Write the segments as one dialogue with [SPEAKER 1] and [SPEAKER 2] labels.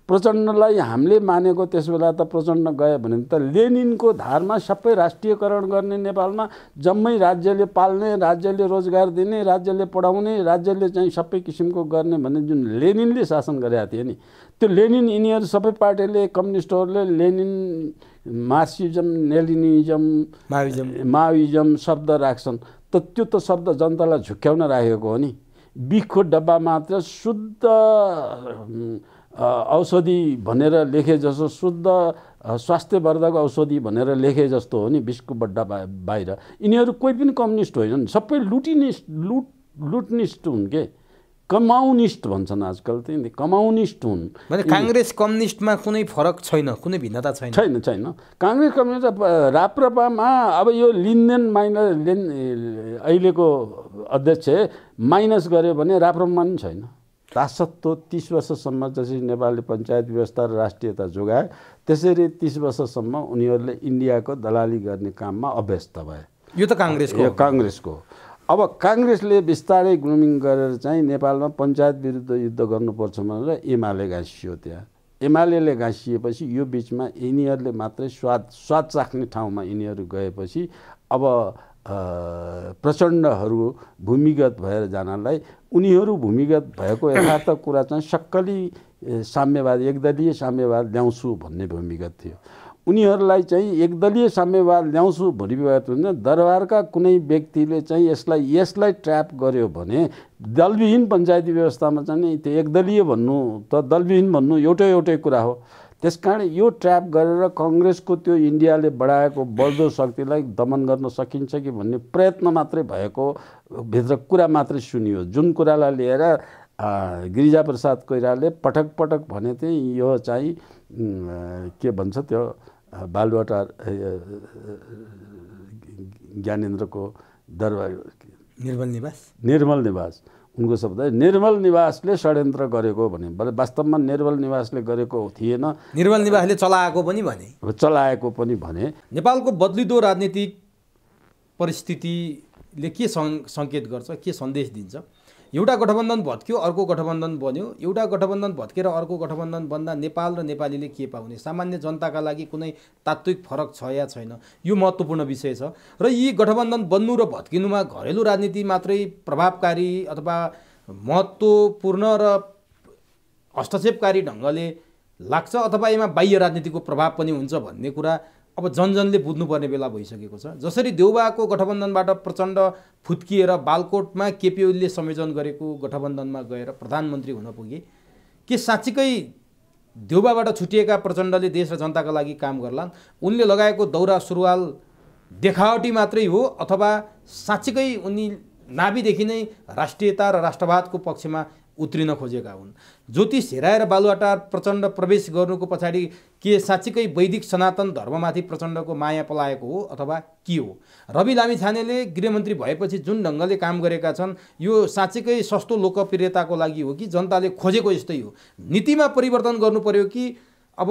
[SPEAKER 1] प्रचण्डलाई हामीले मानेको त्यसबेला त प्रचण्ड गयो भने त लेनिनको धारमा सबै राष्ट्रियकरण गर्ने नेपालमा जम्मै राज्यले पाल्ने, राज्यले रोजगार दिने, राज्यले पढाउने, राज्यले चाहिँ सबै किसिमको गर्ने भन्ने जुन लेनिनले शासन गरेका थिए नि, त्यो लेनिन यिनीहरू सबै पार्टीले कम्युनिस्टहरूले लेनिन मार्क्सिजम लेनिनिजम माओइजम शब्द राख्छन् त त्यो त शब्द जनतालाई झुक्क्याउन राखेको हो नि। बिखको डब्बा मात्र शुद्ध औषधि भनेर लेखे जस्तो, शुद्ध स्वास्थ्यवर्धक औषधि भनेर लेखे जस्तो हो नि बिस्को बड्डा बाहिर। यिनीहरू कोही पनि कम्युनिस्ट होइनन्, सबै लुटनिस्ट हुन् के, कमाउनिस्ट भन्छन् आजकल त्यही कमाउनिस्ट हुन्।
[SPEAKER 2] भने काङ्ग्रेस कम्युनिस्टमा कुनै फरक छैन, कुनै भिन्नता छैन?
[SPEAKER 1] छैन। काङ्ग्रेस कम्युनिस्ट राप्रपामा अब यो लिनदेन अहिलेको अध्यक्ष माइनस गर्यो भने राप्रपामा पनि छैन। शासकत्व 30 वर्षसम्म जसरी नेपालले पञ्चायत व्यवस्था र राष्ट्रियता जोगाए त्यसरी 30 वर्षसम्म उनीहरूले इन्डियाको दलाली गर्ने काममा अभ्यस्त भए।
[SPEAKER 2] यो त काङ्ग्रेसको
[SPEAKER 1] अब काङ्ग्रेसले बिस्तारै ग्रुमिङ गरेर चाहिँ नेपालमा पञ्चायत विरुद्ध युद्ध गर्नुपर्छ भनेर एमाले गाँसियो। त्यहाँ एमाले गाँसिएपछि यो बिचमा यिनीहरूले मात्रै स्वाद चाख्ने ठाउँमा यिनीहरू गएपछि अब प्रचण्डहरू भूमिगत भएर जानलाई उनीहरू भूमिगत भएको यथार्थ कुरा चाहिँ सक्कली साम्यवाद, एकदलीय साम्यवाद ल्याउँछु भन्ने भूमिगत थियो। उनीहरूलाई चाहिँ एकदलीय साम्यवाद ल्याउँछु भूमिगत हुन्छ। दरबारका कुनै व्यक्तिले चाहिँ यसलाई ट्र्याप गर्यो भने दलविहीन पञ्चायती व्यवस्थामा चाहिँ त्यो एकदलीय भन्नु त दलविहीन भन्नु एउटै कुरा हो। त्यसकारण यो ट्र्याप गरेर कङ्ग्रेसको त्यो इन्डियाले बढाएको बढ्दो शक्तिलाई दमन गर्न सकिन्छ कि भन्ने प्रयत्न मात्रै भएको भित्र कुरा मात्रै सुनियो। जुन कुरालाई लिएर गिरिजाप्रसाद कोइरालाले पटक पटक भने चाहिँ यो चाहिँ के भन्छ त्यो बालुवाटार ज्ञानेन्द्रको दरबार निर्मल निवास उनको शब्द निर्मल निवासले षड्यन्त्र गरेको भने वास्तवमा निर्मल निवासले गरेको थिएन,
[SPEAKER 2] निर्मल निवासले चलाएको पनि भने।
[SPEAKER 1] नेपालको
[SPEAKER 2] बदलिदो राजनीतिक परिस्थितिले के सङ्केत गर्छ, के सन्देश दिन्छ? एउटा गठबन्धन भत्क्यो, अर्को गठबन्धन बन्यो, एउटा गठबन्धन भत्केर अर्को गठबन्धन बन्दा नेपाल र नेपालीले के पाउने, सामान्य जनताका लागि कुनै तात्विक फरक छ या छैन, यो महत्त्वपूर्ण विषय छ। र यी गठबन्धन बन्नु र भत्किनुमा घरेलु राजनीति मात्रै प्रभावकारी अथवा महत्त्वपूर्ण र हस्तक्षेपकारी ढङ्गले लाग्छ अथवा यसमा बाह्य राजनीतिको प्रभाव पनि हुन्छ भन्ने कुरा अब जनजनले बुझ्नुपर्ने बेला भइसकेको छ। जसरी देउबाको गठबन्धनबाट प्रचण्ड फुत्किएर बालकोटमा केपी ओलीले संयोजन गरेको गठबन्धनमा गएर प्रधानमन्त्री हुन पुगे, के साँच्चीकै देउबाबाट छुटिएका प्रचण्डले देश र जनताका लागि काम गर्लान्? उनले लगाएको दौरा सुरुवाल देखावटी मात्रै हो अथवा साँच्चीकै उनी नाभिदेखि नै राष्ट्रियता र राष्ट्रवादको पक्षमा उत्रिन खोजेका हुन्? ज्योतिष हेराएर बालुवाटार प्रचण्ड प्रवेश गर्नुको पछाडि के साँच्चीकै वैदिक सनातन धर्ममाथि प्रचण्डको माया पलाएको हो अथवा के हो? रवि लामिछानेले गृहमन्त्री भएपछि जुन ढङ्गले काम गरेका छन् यो साँच्चीकै सस्तो लोकप्रियताको लागि हो कि जनताले खोजेको यस्तै हो? नीतिमा परिवर्तन गर्नु पर्यो कि अब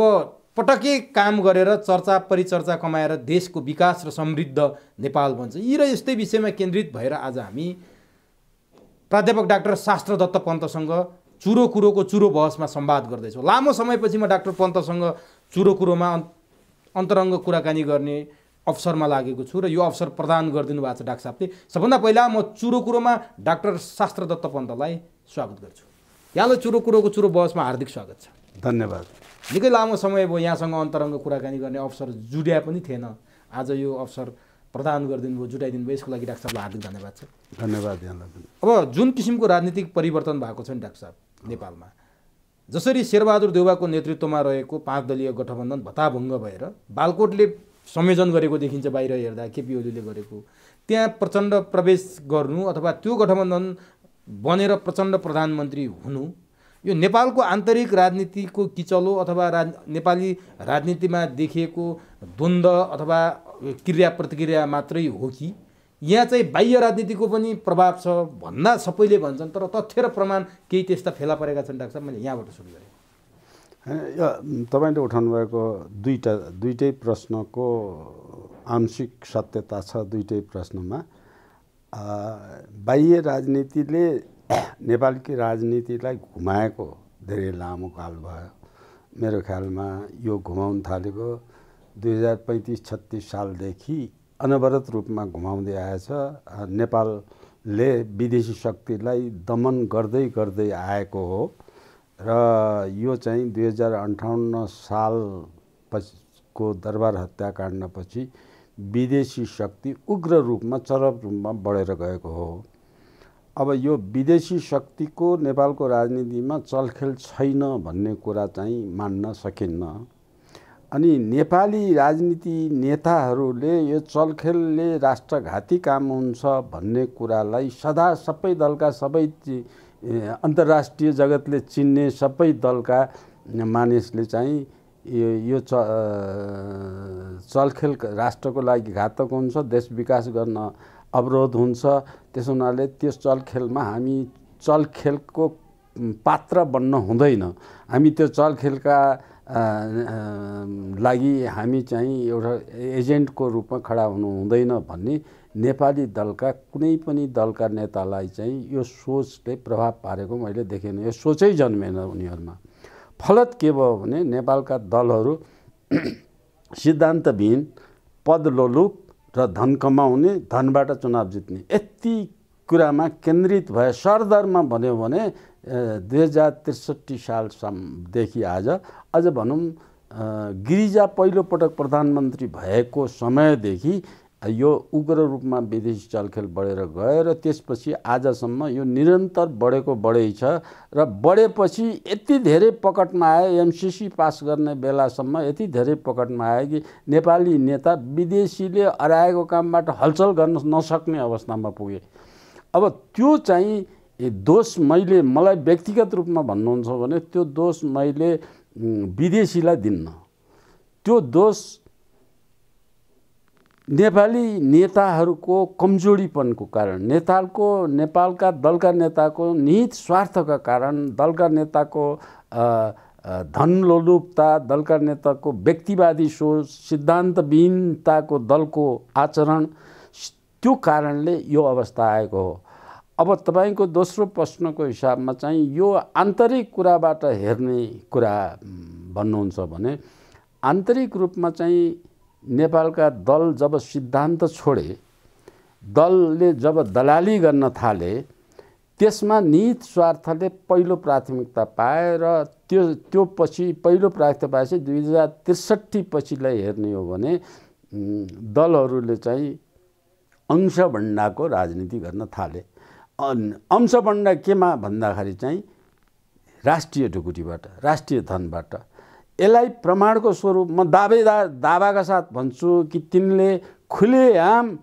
[SPEAKER 2] पटक्कै काम गरेर चर्चा परिचर्चा कमाएर देशको विकास र समृद्ध नेपाल बन्छ? यी र यस्तै विषयमा केन्द्रित भएर आज हामी प्राध्यापक डाक्टर शास्त्र दत्त पन्तसँग चुरो कुरोको चुरो बहसमा संवाद गर्दैछौँ। लामो समयपछि म डाक्टर पन्तसँग चुरो कुरोमा अन्तरङ्ग कुराकानी गर्ने अवसरमा लागेको छु र यो अवसर प्रदान गरिदिनु भएको छ डाक्टर साहबले। सबभन्दा पहिला म चुरो कुरोमा डाक्टर शास्त्र दत्त पन्तलाई स्वागत गर्छु। यहाँलाई चुरो कुरोको चुरो बहसमा हार्दिक स्वागत छ।
[SPEAKER 1] धन्यवाद।
[SPEAKER 2] निकै लामो समय भयो यहाँसँग अन्तरङ्ग कुराकानी गर्ने अवसर जुड्या पनि थिएन, आज यो अवसर प्रदान गरिदिनु भयो, जुटाइदिनु भयो, यसको लागि डाक्टर साहबलाई हार्दिक धन्यवाद छ।
[SPEAKER 1] धन्यवाद यहाँलाई पनि।
[SPEAKER 2] अब जुन किसिमको राजनीतिक परिवर्तन भएको छ नि डाक्टर साहब नेपालमा, जसरी शेरबहादुर देउवाको नेतृत्वमा रहेको 5 दलीय गठबन्धन भत्ताभङ्ग भएर बालकोटले संयोजन गरेको देखिन्छ बाहिर हेर्दा, केपी ओलीले गरेको, त्यहाँ प्रचण्ड प्रवेश गर्नु अथवा त्यो गठबन्धन बनेर प्रचण्ड प्रधानमन्त्री हुनु, यो नेपालको आन्तरिक राजनीतिको किचलो अथवा नेपाली राजनीतिमा देखिएको द्वन्द्व अथवा क्रिया प्रतिक्रिया मात्रै हो कि यहाँ चाहिँ बाह्य राजनीतिको पनि प्रभाव छ भन्दा सबैले भन्छन्, तर तथ्य र प्रमाण केही त्यस्ता फेला परेका छन्? डाक्टर साहब, मैले यहाँबाट सुरु गरेँ।
[SPEAKER 1] तपाईँले उठाउनु भएको दुईटै प्रश्नको आंशिक सत्यता छ। दुईटै प्रश्नमा बाह्य राजनीतिले नेपालकी राजनीतिलाई घुमाएको धेरै लामो काल भयो मेरो ख्यालमा यो घुमाउन थालेको 2035-36 सालदेखि अनवरत रूपमा घुमाउँदै आएछ। नेपालले विदेशी शक्तिलाई दमन गर्दै गर्दै आएको हो र यो चाहिँ 2058 साल पछिको दरबार हत्याकाण्डपछि विदेशी शक्ति उग्र रूपमा चरम रूपमा बढेर गएको हो। अब यो विदेशी शक्तिको नेपालको राजनीतिमा चलखेल छैन भन्ने कुरा चाहिँ मान्न सकिन्न। अनि नेपाली राजनीति नेताहरूले यो चलखेलले राष्ट्रघाती काम हुन्छ भन्ने कुरालाई सदा सबै दलका सबै अन्तर्राष्ट्रिय जगतले चिन्ने सबै दलका मानिसले चाहिँ यो चलखेल राष्ट्रको लागि घातक हुन्छ, देश विकास गर्न अवरोध हुन्छ। त्यस हुनाले त्यस चलखेलमा हामी चलखेलको पात्र बन्न हुँदैन। हामी त्यो चलखेलका लागि हामी चाहिँ एउटा एजेन्टको रूपमा खडा हुनु हुँदैन भन्ने नेपाली दलका कुनै पनि दलका नेतालाई चाहिँ यो सोचले प्रभाव पारेको मैले देखेन। यो सोचै जन्मेन उनीहरूमा। फलत के भयो भने नेपालका दलहरू सिद्धान्तविहीन, पदलोलुप र धन कमाउने, धनबाट चुनाव जित्ने यति कुरामा केन्द्रित भए सरदरमा भन्यो भने 2063 सालसम्मदेखि आज अझ भनौँ गिरिजा पहिलोपटक प्रधानमन्त्री भएको समयदेखि यो उग्र रूपमा विदेशी चलखेल बढेर गयो र त्यसपछि आजसम्म यो निरन्तर बढेको बढै छ र बढेपछि यति धेरै पकडमा आयो। एमसीसी पास गर्ने बेलासम्म यति धेरै पकडमा आयो कि नेपाली नेता विदेशीले अराएको कामबाट हलचल गर्न नसक्ने अवस्थामा पुगे। अब त्यो चाहिँ दोष मलाई व्यक्तिगत रूपमा भन्नुहुन्छ भने त्यो दोष मैले विदेशीलाई दिन्न। त्यो दोष नेपाली नेताहरूको कमजोरीपनको कारण, नेपालका दलका नेताको निहित स्वार्थका कारण, दलका नेताको धनलोलुपता, दलका नेताको व्यक्तिवादी सोच, सिद्धान्तविहीनताको दलको आचरण, त्यो कारणले यो अवस्था आएको हो। अब तपाईको दोस्रो प्रश्नको हिसाबमा चाहिँ यो आन्तरिक कुराबाट हेर्ने कुरा भन्नुहुन्छ भने आन्तरिक रूपमा चाहिँ नेपालका दल जब सिद्धान्त छोडे, दलले जब दलाली गर्न थाले, त्यसमा निहित स्वार्थले पहिलो प्राथमिकता पाए र त्यो पछि पहिलो प्राथमिकता पाएपछि 2063 पछिलाई हेर्ने हो भने दलहरूले चाहिँ अंशभण्डाको राजनीति गर्न थाले। अंशभण्डा केमा भन्दाखेरि चाहिँ राष्ट्रिय ढुकुटीबाट, राष्ट्रिय धनबाट। यसलाई प्रमाणको स्वरूप म दावाका साथ भन्छु कि तिनले खुलेआम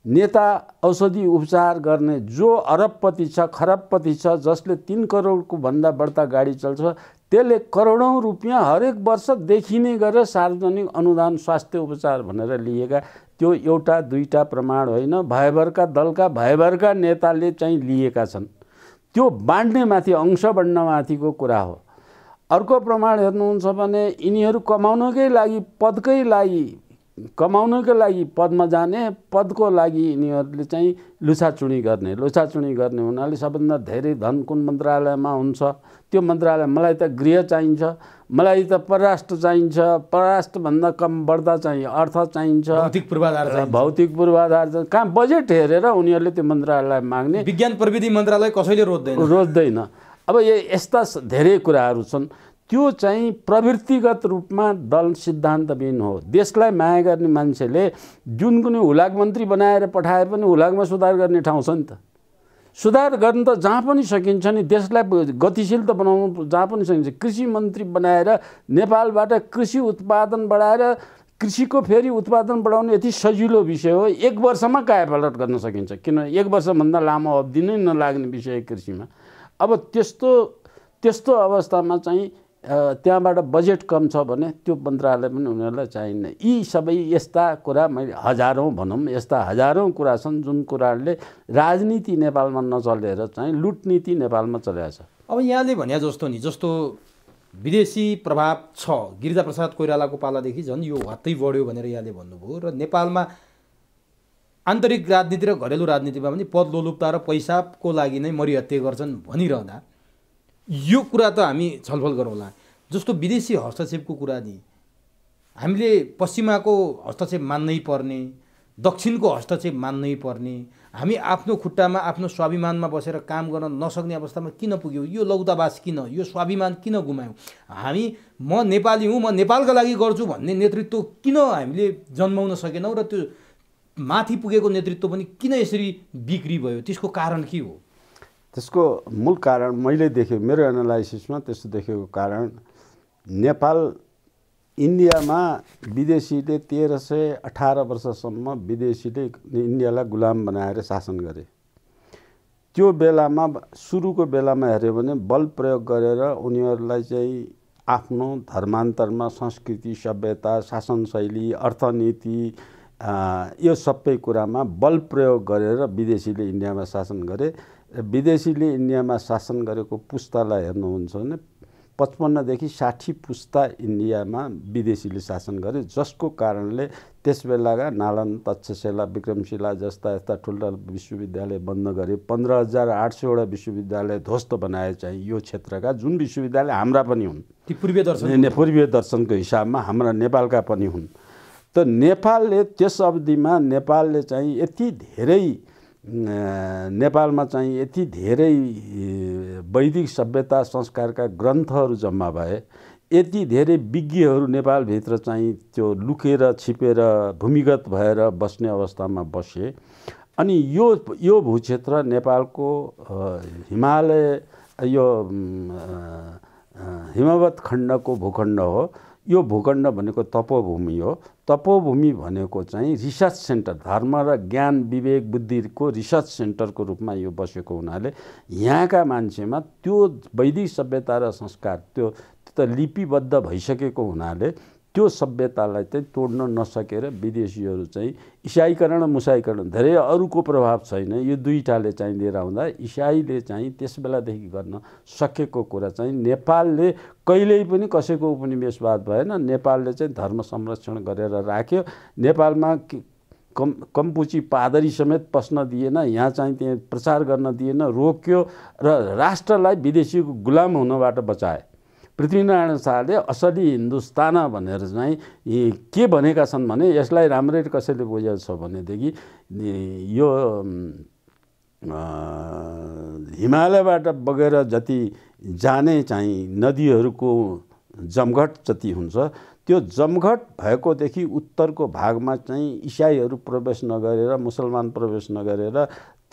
[SPEAKER 1] नेता औषधि उपचार गर्ने जो अरबपति छ, खरबपति छ, जसले 3 करोडको भन्दा बढ्ता गाडी चल्छ, त्यसले करोडौं रुपियाँ हरेक वर्ष देखिने गरेर सार्वजनिक अनुदान स्वास्थ्य उपचार भनेर लिएका, त्यो एउटा दुईटा प्रमाण होइन, भयभरका दलका भयभरका नेताले चाहिँ लिएका छन्। त्यो बाँड्ने माथि, अंशभण्डमाथिको कुरा हो। अर्को प्रमाण हेर्नुहुन्छ भने यिनीहरू कमाउनकै लागि पदमा जाने, पदको लागि यिनीहरूले चाहिँ लुछाचुडी गर्ने हुनाले सबभन्दा धेरै धन कुन मन्त्रालयमा हुन्छ, त्यो मन्त्रालय मलाई त गृह चाहिन्छ, मलाई त परराष्ट्र चाहिन्छ, परराष्ट्रभन्दा कम बढ्दा चाहिँ अर्थ चाहिन्छ, भौतिक पूर्वाधार कहाँ बजेट हेरेर उनीहरूले त्यो मन्त्रालय माग्ने।
[SPEAKER 2] विज्ञान प्रविधि मन्त्रालय कसैले
[SPEAKER 1] रोज्दैन। अब यस्ता धेरै कुराहरू छन्। त्यो चाहिँ प्रवृत्तिगत रूपमा दल सिद्धान्तविहीन हो। देशलाई माया गर्ने मान्छेले जुन कुनै हुलाक मन्त्री बनाएर पठाए पनि हुलाकमा सुधार गर्ने ठाउँ छ नि त। सुधार गर्न त जहाँ पनि सकिन्छ नि, देशलाई गतिशील त बनाउनु जहाँ पनि सकिन्छ। कृषि मन्त्री बनाएर नेपालबाट कृषि उत्पादन बढाएर कृषिको फेरि उत्पादन बढाउनु यति सजिलो विषय हो। 1 वर्षमा कायापलट गर्न सकिन्छ, किनभने 1 वर्षभन्दा लामो अवधि नै नलाग्ने विषय कृषिमा। अब त्यस्तो अवस्थामा चाहिँ त्यहाँबाट बजेट कम छ भने त्यो मन्त्रालय पनि उनीहरूलाई चाहिन्न। यी सबै यस्ता कुरा मैले हजारौँ कुरा छन् जुन कुराहरूले राजनीति नेपालमा नचलेर चाहिँ लुटनीति नेपालमा चलेको छ।
[SPEAKER 2] अब यहाँले भने जस्तो विदेशी प्रभाव छ, गिरिजाप्रसाद कोइरालाको पालादेखि झन् यो हत्तै बढ्यो भनेर यहाँले भन्नुभयो र नेपालमा आन्तरिक राजनीति र घरेलु राजनीतिमा पनि पद लोलुपता र पैसाको लागि नै मरिहत्ते गर्छन् भनिरहँदा यो कुरा त हामी छलफल गरौँला। जस्तो विदेशी हस्तक्षेपको कुरा नि हामीले पश्चिमाको हस्तक्षेप मान्नै पर्ने, दक्षिणको हस्तक्षेप मान्नै पर्ने, हामी आफ्नो खुट्टामा आफ्नो स्वाभिमानमा बसेर काम गर्न नसक्ने अवस्थामा किन पुग्यौँ? यो लौताबास किन? यो स्वाभिमान किन गुमायौँ? हामी म नेपाली हुँ, म नेपालका लागि गर्छु भन्ने नेतृत्व किन हामीले जन्माउन सकेनौँ र त्यो माथि पुगेको नेतृत्व पनि किन यसरी बिक्री भयो? त्यसको कारण के हो?
[SPEAKER 1] त्यसको मूल कारण मैले देखेँ, मेरो एनालाइसिसमा त्यस्तो देखेको कारण नेपाल इन्डियामा विदेशीले 1318 वर्षसम्म विदेशीले इन्डियालाई गुलाम बनाएर शासन गरे। त्यो बेलामा सुरुको बेलामा हेऱ्यो भने बल प्रयोग गरेर उनीहरूलाई चाहिँ आफ्नो धर्मान्तरमा संस्कृति, सभ्यता, शासन शैली, अर्थनीति यो सबै कुरामा बल प्रयोग गरेर विदेशीले इन्डियामा शासन गरे। विदेशीले इन्डियामा शासन गरेको पुस्तालाई हेर्नुहुन्छ भने 55 देखि 60 पुस्ता इन्डियामा विदेशीले शासन गरे, जसको कारणले त्यसबेलाका नालन्दा, तक्षशिला, विक्रमशिला जस्ता यस्ता ठुल्ठुला विश्वविद्यालय बन्द गरे। 15,800 विश्वविद्यालय ध्वस्त बनाए चाहिँ यो क्षेत्रका, जुन विश्वविद्यालय हाम्रा पनि हुन्, ती पूर्वीय दर्शनको हिसाबमा हाम्रा नेपालका पनि हुन्। त नेपालले त्यस अवधिमा नेपालले चाहिँ यति धेरै नेपालमा चाहिँ यति धेरै वैदिक सभ्यता संस्कारका ग्रन्थहरू जम्मा भए, यति धेरै विज्ञहरू नेपालभित्र चाहिँ त्यो लुकेर छिपेर भूमिगत भएर बस्ने अवस्थामा बसे। अनि यो भूक्षेत्र नेपालको हिमालय, यो हिमवत खण्डको भूखण्ड हो। यो भूखण्ड भनेको तपोभूमि हो। तपोभूमि भनेको चाहिँ रिसर्च सेन्टर, धर्म र ज्ञान विवेक बुद्धिको रिसर्च सेन्टरको रूपमा यो बसेको हुनाले यहाँका मान्छेमा त्यो वैदिक सभ्यता र संस्कार त्यो त लिपिबद्ध भइसकेको हुनाले त्यो सभ्यतालाई चाहिँ तोड्न नसकेर विदेशीहरू चाहिँ इसाईकरण मुसाईकरण धेरै अरूको प्रभाव छैन, यो दुईटाले चाहिँ लिएर आउँदा इसाईले चाहिँ त्यस बेलादेखि गर्न सकेको कुरा चाहिँ नेपालले कहिल्यै पनि कसैको उपनिवेशवाद भएन। नेपालले चाहिँ धर्म संरक्षण गरेर राख्यो। नेपालमा कम्पुची पादरी समेत पस्न दिएन, यहाँ चाहिँ त्यहाँ प्रचार गर्न दिएन, रोक्यो र राष्ट्रलाई विदेशीको गुलाम हुनबाट बचाए। पृथ्वीनारायण शाहले असली हिन्दुस्तान भनेर चाहिँ के भनेका छन् भने यसलाई राम्ररी कसैले बुझेको छ भनेदेखि यो हिमालयबाट बगेर जति जाने चाहिँ नदीहरूको जमघट जति हुन्छ, त्यो जमघट भएकोदेखि उत्तरको भागमा चाहिँ इसाईहरू प्रवेश नगरेर, मुसलमान प्रवेश नगरेर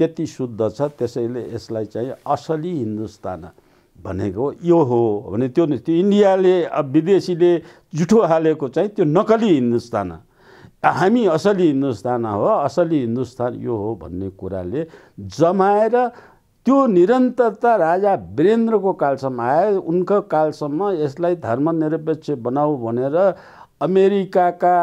[SPEAKER 1] त्यति शुद्ध छ। त्यसैले यसलाई चाहिँ असली हिन्दुस्तान भनेको यो हो भने त्यो इन्डियाले विदेशीले जुठो हालेको चाहिँ त्यो नकली हिन्दुस्तान, हामी असली हिन्दुस्तान हो, असली हिन्दुस्तान यो हो भन्ने कुराले जमाएर त्यो निरन्तरता राजा वीरेन्द्रको कालसम्म आयो। उनको कालसम्म यसलाई धर्मनिरपेक्ष बनाऊ भनेर अमेरिकाका,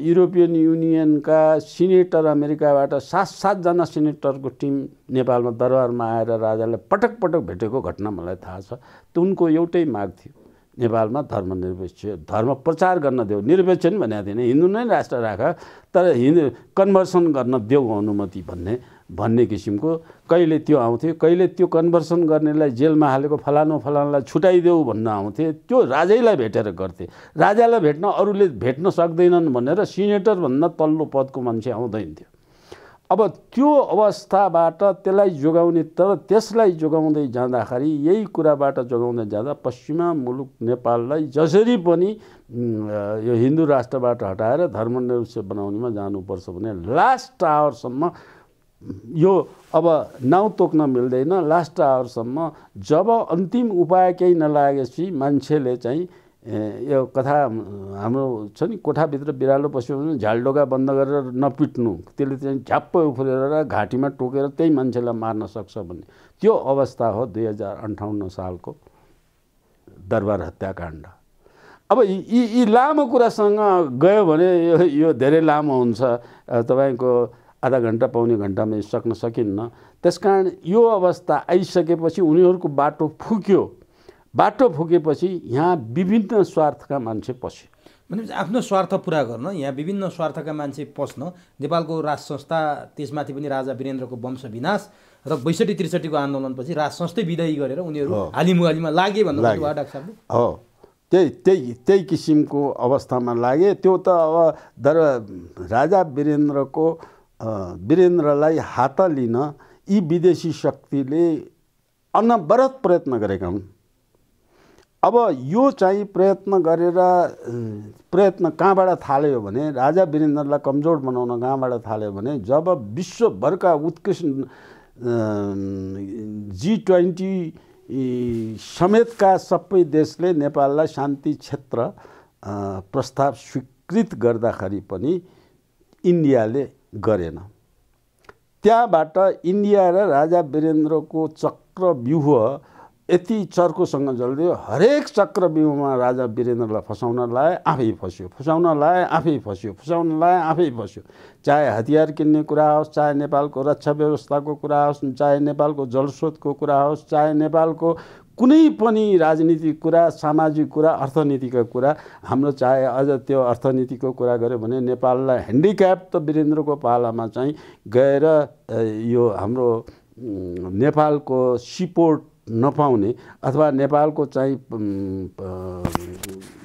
[SPEAKER 1] युरोपियन युनियनका सिनेटर, अमेरिकाबाट 7-7 सिनेटरको टिम नेपालमा दरबारमा आएर राजालाई पटक पटक भेटेको घटना मलाई थाहा छ। त उनको एउटै माग थियो, नेपालमा धर्मनिरपेक्ष धर्म प्रचार गर्न देऊ, निरपेक्ष नि भनेको थिएन, हिन्दू नै राष्ट्र राख तर हिन्दू कन्भर्सन गर्न देऊ अनुमति भन्ने किसिमको। कहिले त्यो आउँथ्यो, कहिले त्यो कन्भर्सन गर्नेलाई जेलमा हालेको फलानालाई छुटाइदेऊ भन्न आउँथे, त्यो राजैलाई भेटेर गर्थे। राजालाई भेट्न अरूले भेट्न सक्दैनन् भनेर सिनेटरभन्दा तल्लो पदको मान्छे आउँदैन थियो। अब त्यो अवस्थाबाट त्यसलाई जोगाउने, तर त्यसलाई जोगाउँदै जाँदाखेरि यही कुराबाट जोगाउँदै जाँदा पश्चिमा मुलुक नेपाललाई जसरी पनि यो हिन्दू राष्ट्रबाट हटाएर धर्मनिरपेक्ष बनाउनेमा जानुपर्छ भने लास्ट आवरसम्म यो अब नाउँ तोक्न मिल्दैन। लास्ट आवरसम्म जब अन्तिम उपाय केही नलागेपछि मान्छेले चाहिँ यो कथा हाम्रो छ नि, कोठाभित्र बिरालो पस्यो भने झालडोका बन्द गरेर नपिट्नु, त्यसले चाहिँ झ्याप्प उफ्रेर घाँटीमा टोकेर त्यही मान्छेलाई मार्न सक्छ भन्ने त्यो अवस्था हो 2058 सालको दरबार हत्याकाण्ड। अब यी लामो कुरासँग गयो भने यो धेरै लामो हुन्छ, तपाईँको आधा घन्टा पौने घन्टामा सक्न सकिन्न। त्यसकारण यो अवस्था आइसकेपछि उनीहरूको बाटो फुक्यो। बाटो फुकेपछि यहाँ विभिन्न स्वार्थका मान्छे पसे।
[SPEAKER 2] भनेपछि आफ्नो स्वार्थ पुरा गर्न यहाँ विभिन्न स्वार्थका मान्छे पस्न नेपालको राज संस्था, त्यसमाथि पनि राजा वीरेन्द्रको वंश विनाश र 62-63 को आन्दोलनपछि राज संस्थै विदायी गरेर उनीहरू हालिमुहालीमा लागे भन्नुभयो डाक्टर साहबले।
[SPEAKER 1] हो, त्यही किसिमको अवस्थामा लागे। त्यो त अब राजा वीरेन्द्रलाई हात लिन यी विदेशी शक्तिले अनवरत प्रयत्न गरेका हुन्। अब यो चाहिँ प्रयत्न कहाँबाट थाल्यो भने, राजा वीरेन्द्रलाई कमजोर बनाउन कहाँबाट थाल्यो भने, जब विश्वभरका उत्कृष्ट G20 समेतका सबै देशले नेपाललाई शान्ति क्षेत्र प्रस्ताव स्वीकृत गर्दाखेरि पनि इन्डियाले गरेन। त्यहाँबाट इन्डिया र राजा वीरेन्द्रको चक्रव्यूह यति चर्कोसँग जल्दियो। हरेक चक्रव्यूहमा राजा वीरेन्द्रलाई फसाउन लाए, आफै फस्यो, फसाउन लाए, आफै फस्यो, फसाउन लाए, आफै फस्यो। चाहे हतियार किन्ने कुरा होस्, चाहे नेपालको रक्षा व्यवस्थाको कुरा होस्, चाहे नेपालको जलस्रोतको कुरा होस्, चाहे नेपालको कुनै पनि राजनीतिक कुरा, सामाजिक कुरा, अर्थनीतिका कुरा। हाम्रो चाहे अझ त्यो अर्थनीतिको कुरा गऱ्यो भने नेपाललाई ह्यान्डिक्याप त वीरेन्द्रको पालामा चाहिँ गएर यो हाम्रो नेपालको सीपोर्ट नपाउने अथवा नेपालको चाहिँ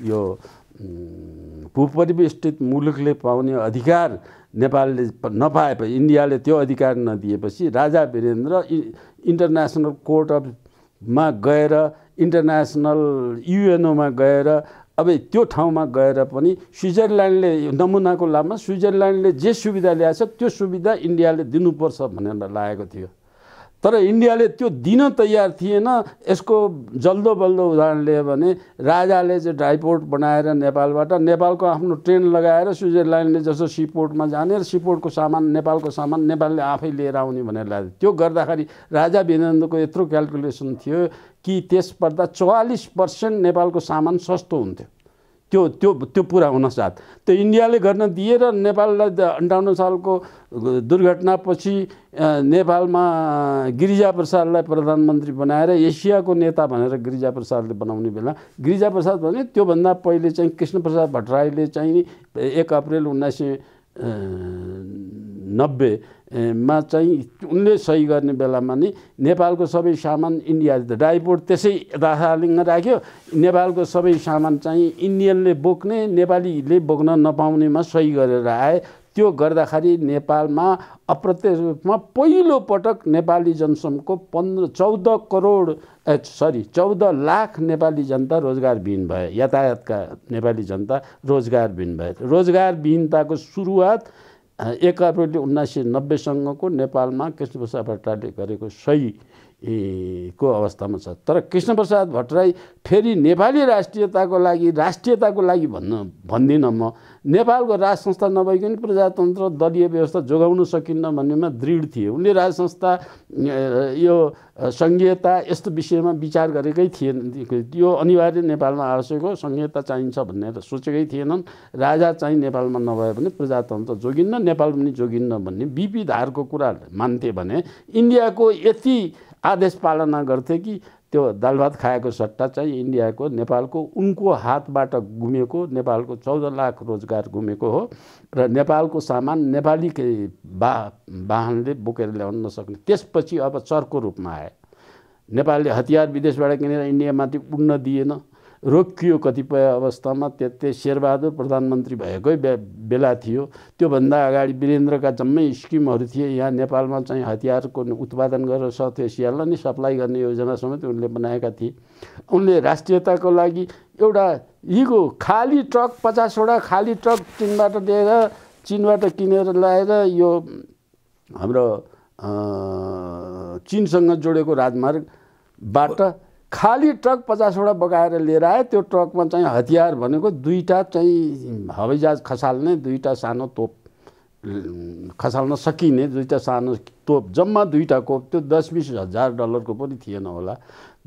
[SPEAKER 1] यो भूपरिवेष्टित मुलुकले पाउने अधिकार नेपालले नपाएपछि, इन्डियाले त्यो अधिकार नदिएपछि राजा वीरेन्द्र इन्टरनेसनल कोर्ट अफमा गएर, इन्टरनेसनल युएनओमा गएर, अब त्यो ठाउँमा गएर पनि स्विजरल्यान्डले नमुनाको लाभमा स्विजरल्यान्डले जे सुविधा ल्याएछ त्यो सुविधा इन्डियाले दिनुपर्छ भनेर लागेको थियो। तर इन्डियाले त्यो दिन तयार थिएन। यसको जल्दो बल्दो उदाहरण लियो भने राजाले चाहिँ ड्राइपोर्ट बनाएर नेपालबाट नेपालको आफ्नो ट्रेन लगाएर स्विजरल्यान्डले जस्तो सीपोर्टमा जाने र सीपोर्टको सामान नेपालको सामान नेपालले आफै लिएर आउने भनेर लाग्यो। त्यो गर्दाखेरि राजा वीरेन्द्रको यत्रो क्याल्कुलेसन थियो कि त्यसभन्दा 44% नेपालको सामान सस्तो हुन्थ्यो। त्यो पुरा हुन साथ त्यो इन्डियाले गर्न दिएर नेपाललाई 58 सालको दुर्घटनापछि नेपालमा गिरिजाप्रसादलाई प्रधानमन्त्री बनाएर एसियाको नेता भनेर गिरिजाप्रसादले बनाउने बेला गिरिजाप्रसाद भने त्योभन्दा पहिले चाहिँ कृष्णप्रसाद भट्टराईले चाहिँ 1 अप्रिल 1990 मा चाहिँ उनले सही गर्ने बेलामा नि नेपालको सबै सामान इन्डियाले ड्राइपोर्ट त्यसै दार्जिलिङमा राख्यो। नेपालको सबै सामान चाहिँ इन्डियनले बोक्ने, नेपालीले बोक्न नपाउनेमा सही गरेर आए। त्यो गर्दाखेरि नेपालमा अप्रत्यक्ष रूपमा पहिलो पटक नेपाली जनसङ्ख्याको 14 लाख नेपाली जनता रोजगारविहीन भए। यातायातका नेपाली जनता रोजगारविहीन भए। रोजगारविहीनताको सुरुवात 1 अप्रिल 1990सँगको नेपालमा कृष्णप्रसाद भट्टराईले गरेको सही को अवस्थामा छ। तर कृष्णप्रसाद भट्टराई फेरि नेपाली राष्ट्रियताको लागि भन्दिनँ म, नेपालको राज संस्था नभइकन प्रजातन्त्र दलीय व्यवस्था जोगाउन सकिन्न भन्नेमा दृढ थिए। उनले राज संस्था यो संघीयता यस्तो विषयमा विचार गरेकै थिएन। यो अनिवार्य नेपालमा आवश्यक हो, संघीयता चाहिन्छ भनेर सोचेकै थिएनन्। राजा चाहिँ नेपालमा नभए भने प्रजातन्त्र जोगिन्न, नेपाल पनि जोगिन्न भन्ने बिपी धारको कुरा मान्थे भने इन्डियाको यति आदेश पालना गर्थे कि त्यो दाल भात खाएको सट्टा चाहिँ इन्डियाको नेपालको उनको हातबाट गुमेको नेपालको 14 लाख रोजगार गुमेको हो र नेपालको सामान नेपाली वाहनले बोकेर ल्याउन नसक्ने। त्यसपछि अब चर्को रूपमा आए। नेपालले हतियार विदेशबाट किनेर इन्डियामाथि उड्न दिएन, रोकियो कतिपय अवस्थामा। त्यतै शेरबहादुर प्रधानमन्त्री भएकै बेला थियो। त्योभन्दा अगाडि वीरेन्द्रका जम्मै स्किमहरू थिए। यहाँ नेपालमा चाहिँ हतियारको उत्पादन गरेर साउथ एसियालाई नै सप्लाई गर्ने योजना समेत उनले बनाएका थिए। उनले राष्ट्रियताको लागि एउटा हिगो खाली ट्रक 50वटा खाली ट्रक चीनबाट किनेर ल्याएर यो हाम्रो चीनसँग जोडेको राजमार्गबाट खाली ट्रक 50वटा बगाएर लिएर आए। त्यो ट्रकमा चाहिँ हतियार भनेको 2टा चाहिँ हवाईजहाज खसाल्ने, 2टा सानो तोप खसाल्न सकिने 2टा सानो तोप, जम्मा 2टा कोप। त्यो 10-20 हजार डलरको पनि थिएन होला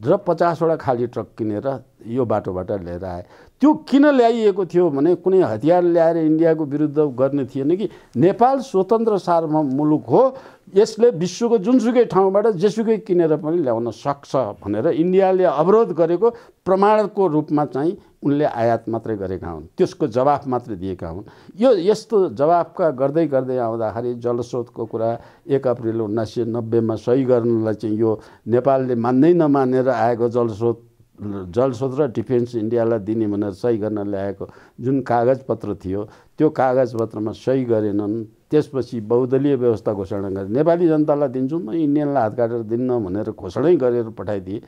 [SPEAKER 1] र 50वटा खाली ट्रक किनेर यो बाटोबाट लिएर आए। त्यो किन ल्याइएको थियो भने कुनै हतियार ल्याएर इन्डियाको विरुद्ध गर्ने थिएन कि नेपाल स्वतन्त्र सार्वभौम मुलुक हो, यसले विश्वको जुनसुकै ठाउँबाट जेसुकै किनेर पनि ल्याउन सक्छ भनेर इन्डियाले अवरोध गरेको प्रमाणको रूपमा चाहिँ उनले आयात मात्रै गरेका हुन्, त्यसको जवाफ मात्रै दिएका हुन्। यस्तो जवाफका गर्दै आउँदाखेरि जलस्रोतको कुरा 1 अप्रिल 1990 मा सही गर्नलाई चाहिँ यो नेपालले मान्दै नमानेर आएको जलस्रोत जलस्रोत र डिफेन्स इन्डियालाई दिने भनेर सही गर्न ल्याएको जुन कागजपत्र थियो त्यो कागजपत्रमा सही गरेनन्। त्यसपछि बहुदलीय व्यवस्था घोषणा गरे। नेपाली जनतालाई दिन्छु म, इन्डियनलाई हात काटेर दिन्न भनेर घोषणै गरेर पठाइदिए।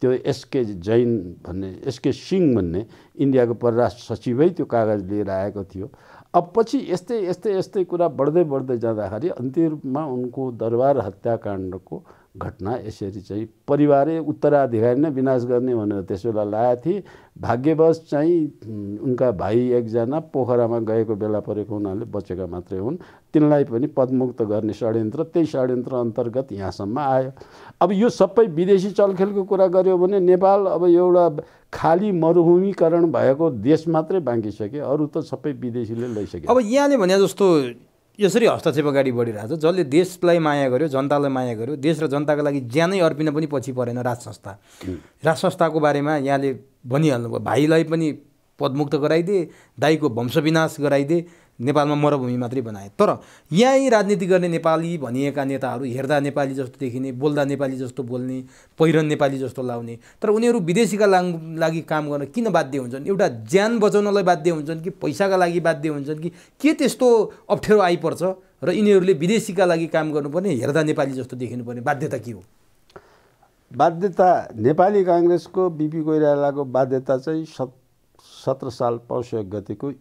[SPEAKER 1] त्यो एसके जैन भन्ने, एसके सिंह भन्ने इन्डियाको परराष्ट्र सचिवै त्यो कागज लिएर आएको थियो। अब पछि यस्तै यस्तै यस्तै कुरा बढ्दै बढ्दै जाँदाखेरि अन्तिम रूपमा उनको दरबार हत्याकाण्डको घटना यसरी चाहिँ परिवारै उत्तराधिकारी नै विनाश गर्ने भनेर त्यसबेला लागेको थिए। भाग्यवश चाहिँ उनका भाइ एकजना पोखरामा गएको बेला परेको हुनाले बचेका मात्रै हुन्। तिनलाई पनि पदमुक्त गर्ने षड्यन्त्र, त्यही षड्यन्त्र अन्तर्गत यहाँसम्म आयो। अब यो सबै विदेशी चलखेलको कुरा गर्यो भने नेपाल अब एउटा खाली मरुभूमिकरण भएको देश मात्रै बाँकी सक्यो, अरू त सबै विदेशीले लैसक्यो।
[SPEAKER 2] अब यहाँले भने जस्तो यसरी हस्तक्षेप अगाडि बढिरहेको छ। जसले देशलाई माया गर्यो, जनतालाई माया गर्यो, देश र जनताको लागि ज्यानै अर्पिन पनि पछि परेन राज संस्था। राज संस्थाको बारेमा यहाँले भनिहाल्नुभयो, भाइलाई पनि पदमुक्त गराइदिए, दाइको वंशविनाश गराइदिए, नेपालमा मरुभूमि मात्रै बनाए। तर यहीँ राजनीति गर्ने नेपाली भनिएका नेताहरू हेर्दा नेपाली जस्तो देखिने, बोल्दा नेपाली जस्तो बोल्ने, पहिरन नेपाली जस्तो लाउने, तर उनीहरू विदेशीका लागि काम गर्न किन बाध्य हुन्छन्? एउटा ज्यान बचाउनलाई बाध्य हुन्छन् कि पैसाका लागि बाध्य हुन्छन् कि के त्यस्तो अप्ठ्यारो आइपर्छ र यिनीहरूले विदेशीका लागि काम गर्नुपर्ने, हेर्दा नेपाली जस्तो देखिनुपर्ने बाध्यता के हो?
[SPEAKER 1] बाध्यता नेपाली काङ्ग्रेसको बिपी कोइरालाको बाध्यता चाहिँ 17 साल पौष 1 गतेको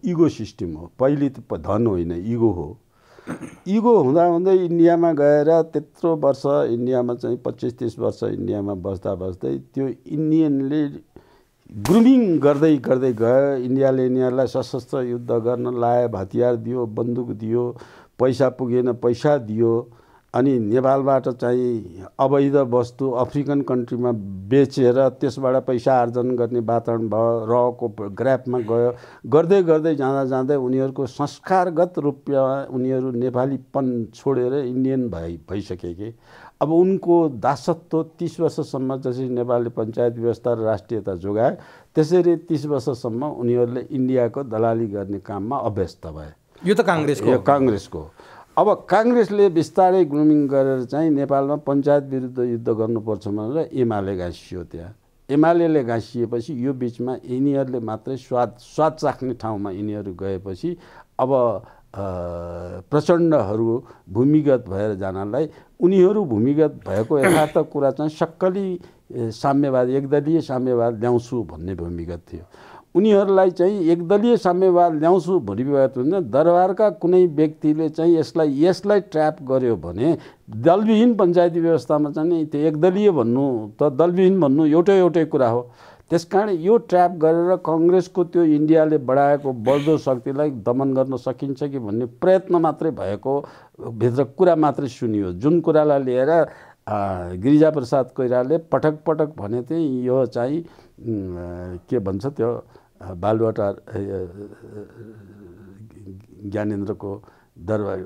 [SPEAKER 1] इगो सिस्टम हो। पहिले त धन होइन, इगो हो। इगो हुँदाहुँदै इन्डियामा गएर त्यत्रो वर्ष इन्डियामा चाहिँ 25-30 वर्ष इन्डियामा बस्दै त्यो इन्डियनले ग्रुमिङ गर्दै गर्दै गयो। इन्डियाले यिनीहरूलाई सशस्त्र युद्ध गर्न लायो, हतियार दियो, बन्दुक दियो, पैसा पुगेन पैसा दियो। अनि नेपालबाट चाहिँ अवैध वस्तु अफ्रिकन कन्ट्रीमा बेचेर त्यसबाट पैसा आर्जन गर्ने वातावरण भयो, रको ग्राफमा गयो। गर्दै गर्दै जाँदा उनीहरूको संस्कारगत रूपमा उनीहरू नेपालीपन छोडेर इन्डियन भइसके कि अब उनको दासत्व 30 वर्षसम्म जसरी नेपालले पञ्चायत व्यवस्था र राष्ट्रियता जोगाए, त्यसरी 30 वर्षसम्म उनीहरूले इन्डियाको दलाली गर्ने काममा अभ्यस्त भए।
[SPEAKER 2] यो त
[SPEAKER 1] काङ्ग्रेसको अब काङ्ग्रेसले बिस्तारै ग्रुमिङ गरेर चाहिँ नेपालमा पञ्चायत विरुद्ध युद्ध गर्नुपर्छ भनेर एमाले गाँसियो। त्यहाँ एमाले गाँसिएपछि यो बिचमा यिनीहरूले मात्रै स्वाद चाख्ने ठाउँमा यिनीहरू गएपछि अब प्रचण्डहरू भूमिगत भएर जानलाई उनीहरू भूमिगत भएको यथार्थ कुरा चाहिँ सक्कली साम्यवाद, एकदलीय साम्यवाद ल्याउँछु भन्ने भूमिगत थियो। उनीहरूलाई चाहिँ एकदलीय साम्यवाद ल्याउँछु भनिरहेको हुन्छ। दरबारका कुनै व्यक्तिले चाहिँ यसलाई ट्र्याप गर्यो भने दलविहीन पञ्चायती व्यवस्थामा चाहिँ त्यो एकदलीय भन्नु त दलविहीन भन्नु एउटै कुरा हो। त्यसकारण यो ट्र्याप गरेर कङ्ग्रेसको त्यो इन्डियाले बढाएको बढ्दो शक्तिलाई दमन गर्न सकिन्छ कि भन्ने प्रयत्न मात्रै भएको भित्र कुरा मात्रै सुनियो। जुन कुरालाई लिएर गिरिजाप्रसाद कोइरालाले पटक पटक भने चाहिँ यो चाहिँ के भन्छ त्यो बालुवाटार ज्ञानेन्द्रको दरबार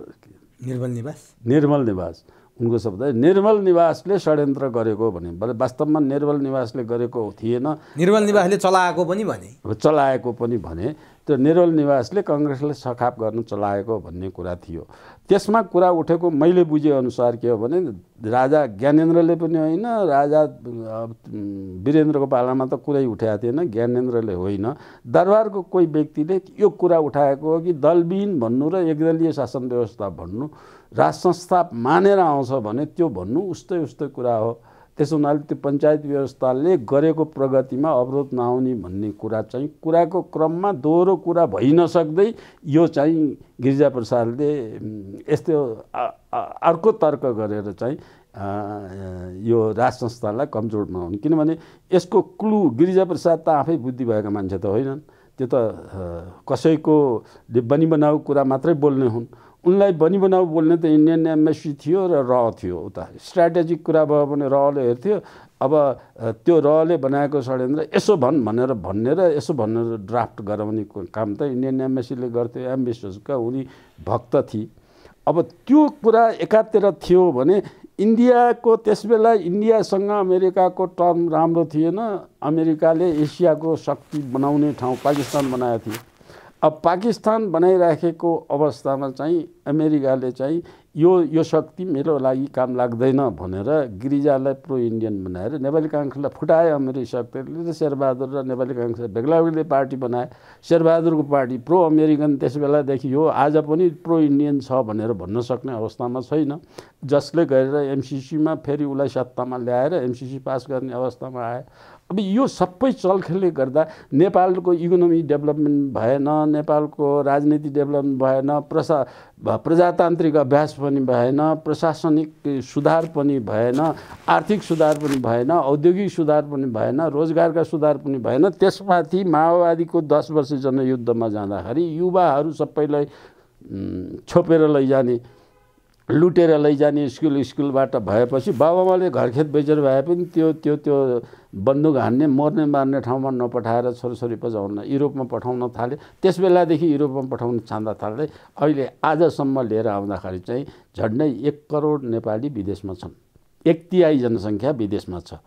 [SPEAKER 1] निर्मल निवास उनको शब्द निर्मल निवासले षड्यन्त्र गरेको भने वास्तवमा निर्मल निवासले गरेको थिएन,
[SPEAKER 2] निर्मल निवासले चलाएको
[SPEAKER 1] पनि भने त्यो निर्मल निवासले कङ्ग्रेसले सखाप गर्न चलाएको भन्ने कुरा थियो। त्यसमा कुरा उठेको मैले बुझेअनुसार के हो भने राजा ज्ञानेन्द्रले पनि होइन, राजा वीरेन्द्रको पालामा त कुरै उठाएको थिएन, ज्ञानेन्द्रले होइन, दरबारको कोही व्यक्तिले यो कुरा उठाएको हो कि दलविहीन भन्नु र एकदलीय शासन व्यवस्था भन्नु राज संस्था मानेर आउँछ भने त्यो भन्नु उस्तै कुरा हो। त्यसो हुनाले त्यो पञ्चायत व्यवस्थाले गरेको प्रगतिमा अवरोध नआउने भन्ने कुरा चाहिँ कुराको क्रममा दोहोरो कुरा भइ नसक्दै यो चाहिँ गिरिजाप्रसादले यस्तो अर्को तर्क गरेर चाहिँ यो राज संस्थालाई कमजोर बनाउनु। किनभने यसको क्लु गिरिजाप्रसाद त आफै बुद्धि भएका मान्छे त होइनन्, त्यो त कसैको बनी बनाऊ कुरा मात्रै बोल्ने हुन्। उनलाई बनी बनाऊ बोल्ने त इन्डियन एम्बेसी थियो र थियो। उता स्ट्राटेजिक कुरा भयो भने रले हेर्थ्यो। अब त्यो रले बनाएको षड्यन्त्र यसो भनेर ड्राफ्ट गराउने काम त इन्डियन एम्बेसीले गर्थ्यो। एम्बेसडरका उनी भक्त थिए। अब त्यो कुरा एकातिर थियो भने इन्डियाको त्यसबेला इन्डियासँग अमेरिकाको टर्म राम्रो थिएन। अमेरिकाले एसियाको शक्ति बनाउने ठाउँ पाकिस्तान बनाएको थियो। अब पाकिस्तान बनाइराखेको अवस्थामा चाहिँ अमेरिकाले चाहिँ यो शक्ति मेरो लागि काम लाग्दैन भनेर गिरिजालाई प्रो इन्डियन बनाएर नेपाली काङ्ग्रेसलाई फुटाए अमेरिकी शक्तिले र शेरबहादुर र नेपाली काङ्ग्रेसले बेग्ला बेग्लै पार्टी बनाए। शेरबहादुरको पार्टी प्रो अमेरिकन त्यस बेलादेखि यो आज पनि प्रो इन्डियन छ भनेर भन्न सक्ने अवस्थामा छैन, जसले गरेर एमसिसीमा फेरि उसलाई सत्तामा ल्याएर एमसिसी पास गर्ने अवस्थामा आए। अब यो सबै चलखेलले गर्दा नेपालको इकोनोमी डेभलपमेन्ट भएन, नेपालको राजनीति डेभलपमेन्ट भएन, प्रजातान्त्रिक अभ्यास पनि भएन, प्रशासनिक सुधार पनि भएन, आर्थिक सुधार पनि भएन, औद्योगिक सुधार पनि भएन, रोजगारका सुधार पनि भएन। त्यसमाथि माओवादीको 10 वर्ष जनयुद्धमा जाँदाखेरि युवाहरू सबैलाई छोपेर लैजाने, लुटेर लैजाने, स्कुलबाट भएपछि बाबुआमाले घरखेत बेचेर भए पनि त्यो बन्दुक हान्ने, मर्ने मार्ने ठाउँमा नपठाएर छोराछोरी पजाउन युरोपमा पठाउन थाले। त्यस बेलादेखि युरोपमा पठाउन चाहँदा थाल्दै अहिले आजसम्म लिएर आउँदाखेरि चाहिँ झन्डै 1 करोड नेपाली विदेशमा छन्। 1/3 जनसङ्ख्या विदेशमा छ।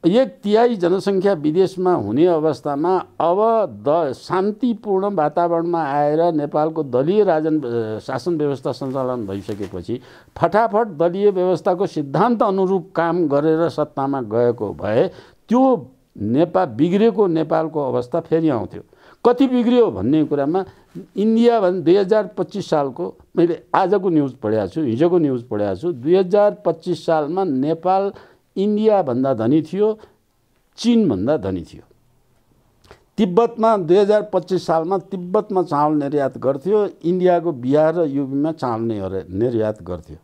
[SPEAKER 1] 1/3 जनसङ्ख्या विदेशमा हुने अवस्थामा अब शान्तिपूर्ण वातावरणमा आएर नेपालको दलीय शासन व्यवस्था सञ्चालन भइसकेपछि फटाफट दलीय व्यवस्थाको सिद्धान्त अनुरूप काम गरेर सत्तामा गएको भए त्यो बिग्रेको नेपालको अवस्था फेरि आउँथ्यो। कति बिग्रियो भन्ने कुरामा इन्डिया 2025 सालको मैले आजको न्युज पढेको छु, हिजोको न्युज पढेको छु। 2025 सालमा नेपाल इन्डियाभन्दा धनी थियो, चीनभन्दा धनी थियो। तिब्बतमा 2025 सालमा तिब्बतमा चामल निर्यात गर्थ्यो, इन्डियाको बिहार र युपीमा चामल निर्यात गर्थ्यो।